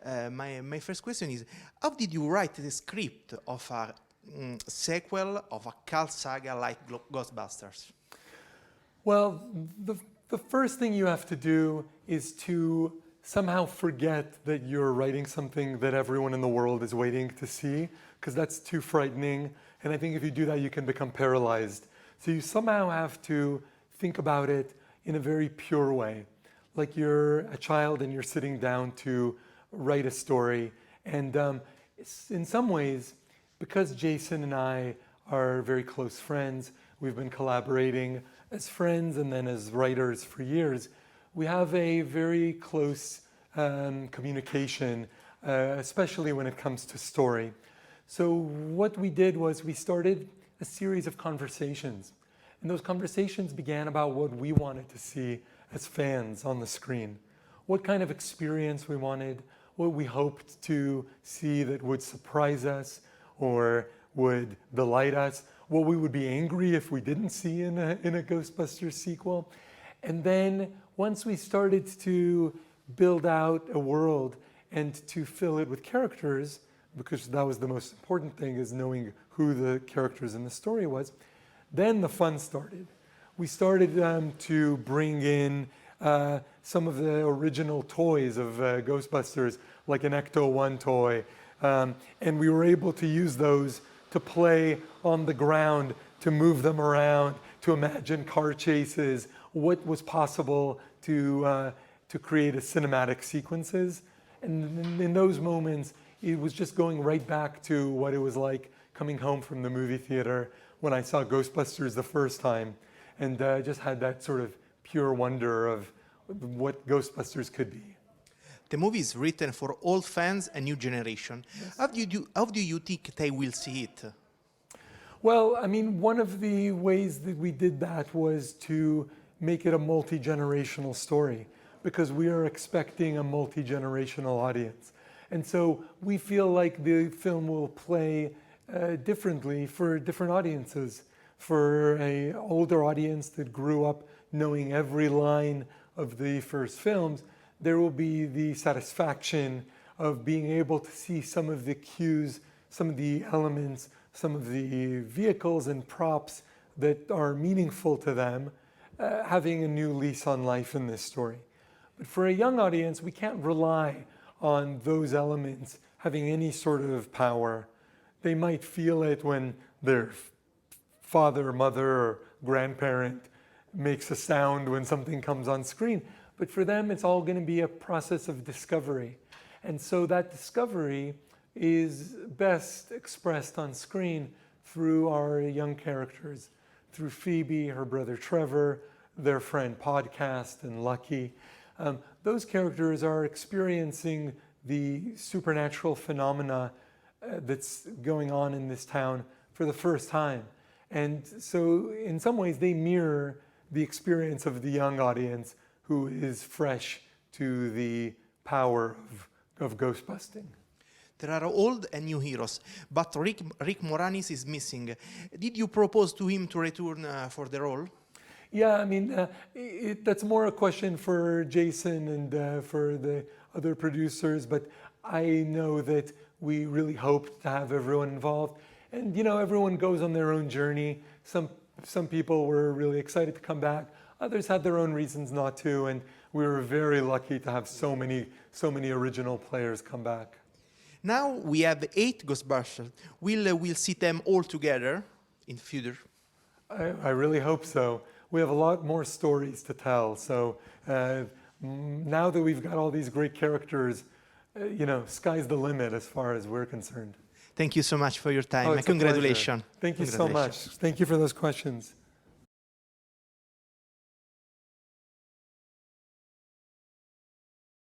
My first question is, how did you write the script of a sequel of a cult saga like Ghostbusters? Well, the first thing you have to do is to somehow forget that you're writing something that everyone in the world is waiting to see, because that's too frightening. And I think if you do that, you can become paralyzed. So you somehow have to think about it in a very pure way. Like you're a child and you're sitting down to write a story. And in some ways, because Jason and I are very close friends, we've been collaborating as friends and then as writers for years, we have a very close communication, especially when it comes to story. So what we did was we started a series of conversations. And those conversations began about what we wanted to see as fans on the screen. What kind of experience we wanted, what we hoped to see that would surprise us or would delight us, what we would be angry if we didn't see in a Ghostbusters sequel. And then once we started to build out a world and to fill it with characters, because that was the most important thing, is knowing who the characters in the story was, then the fun started. We started to bring in some of the original toys of Ghostbusters, like an Ecto-1 toy, and we were able to use those to play on the ground, to move them around, to imagine car chases, what was possible to create a cinematic sequences. And in those moments, it was just going right back to what it was like coming home from the movie theater when I saw Ghostbusters the first time, and just had that sort of pure wonder of what Ghostbusters could be. The movie is written for old fans and new generation. Yes. How do you think they will see it? Well, I mean, one of the ways that we did that was to make it a multi-generational story, because we are expecting a multi-generational audience. And so we feel like the film will play differently for different audiences. For an older audience that grew up knowing every line of the first films, there will be the satisfaction of being able to see some of the cues, some of the elements, some of the vehicles and props that are meaningful to them, having a new lease on life in this story. But for a young audience, we can't rely on those elements having any sort of power. They might feel it when their father, mother, or grandparent makes a sound when something comes on screen. But for them, it's all going to be a process of discovery. And so that discovery is best expressed on screen through our young characters, through Phoebe, her brother Trevor, their friend Podcast, and Lucky. Those characters are experiencing the supernatural phenomena that's going on in this town for the first time. And so in some ways, they mirror the experience of the young audience who is fresh to the power of ghostbusting. There are old and new heroes, but Rick Moranis is missing. Did you propose to him to return for the role? Yeah, I mean, that's more a question for Jason and for the other producers, but I know that we really hoped to have everyone involved. And, you know, everyone goes on their own journey. Some people were really excited to come back. Others had their own reasons not to, and we were very lucky to have so many original players come back. Now we have 8 Ghostbusters. We'll see them all together in future? I really hope so. We have a lot more stories to tell. So now that we've got all these great characters, you know, sky's the limit as far as we're concerned. Thank you so much for your time. Congratulations. Thank you so much. Thank you for those questions.